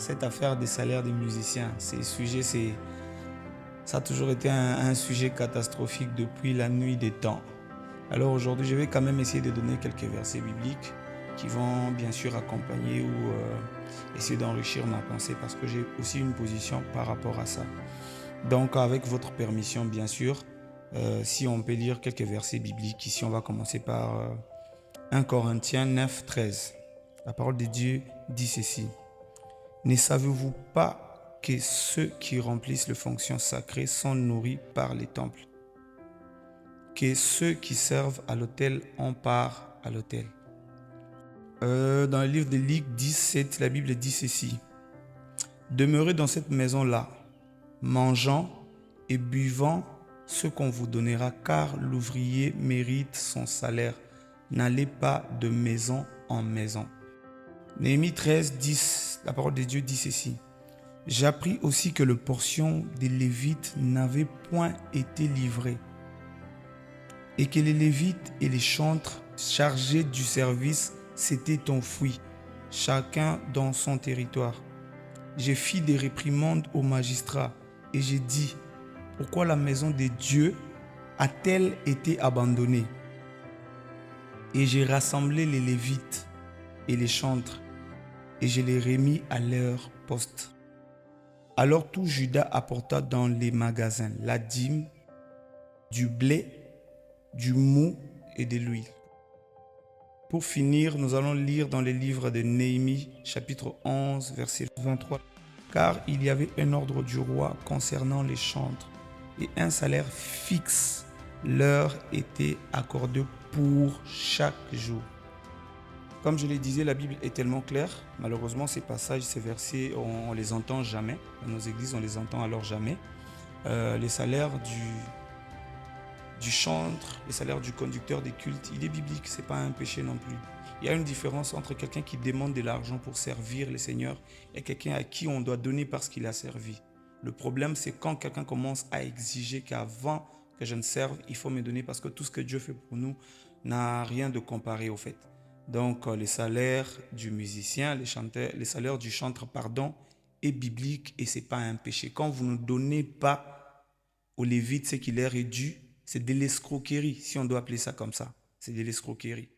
cette affaire des salaires des musiciens. Ça a toujours été un sujet catastrophique depuis la nuit des temps. Alors aujourd'hui, je vais quand même essayer de donner quelques versets bibliques qui vont bien sûr accompagner ou essayer d'enrichir ma pensée parce que j'ai aussi une position par rapport à ça. Donc avec votre permission, bien sûr, si on peut lire quelques versets bibliques, ici on va commencer par 1 Corinthiens 9, 13. La parole de Dieu dit ceci. Ne savez-vous pas que ceux qui remplissent les fonctions sacrées sont nourris par les temples? Que ceux qui servent à l'autel ont part à l'autel. Dans le livre de Luc 17, la Bible dit ceci. Demeurez dans cette maison-là, mangeant et buvant ce qu'on vous donnera, car l'ouvrier mérite son salaire. N'allez pas de maison en maison. Néhémie 13, 10, la parole de Dieu dit ceci. J'appris aussi que la portion des Lévites n'avait point été livrée, et que les Lévites et les chantres chargés du service s'étaient enfuis, chacun dans son territoire. J'ai fait des réprimandes aux magistrats et j'ai dit, pourquoi la maison de Dieu a-t-elle été abandonnée? Et j'ai rassemblé les Lévites et les chantres et je les remis à leur poste. Alors tout Juda apporta dans les magasins la dîme, du blé, du mou et de l'huile. Pour finir, nous allons lire dans les livres de Néhémie, chapitre 11, verset 23. Car il y avait un ordre du roi concernant les chantres et un salaire fixe leur était accordé pour chaque jour. Comme je le disais, la Bible est tellement claire. Malheureusement, ces passages, ces versets, on ne les entend jamais. Dans nos églises, on les entend alors jamais. Les salaires du chantre, les salaires du conducteur des cultes, il est biblique, ce n'est pas un péché non plus. Il y a une différence entre quelqu'un qui demande de l'argent pour servir le Seigneur et quelqu'un à qui on doit donner parce qu'il a servi. Le problème, c'est quand quelqu'un commence à exiger qu'avant que je ne serve, il faut me donner parce que tout ce que Dieu fait pour nous n'a rien de comparé au fait. Donc, les salaires du musicien, les salaires du chantre, est biblique et ce n'est pas un péché. Quand vous ne donnez pas aux Lévites ce qui leur est dû, c'est de l'escroquerie, si on doit appeler ça comme ça. C'est de l'escroquerie.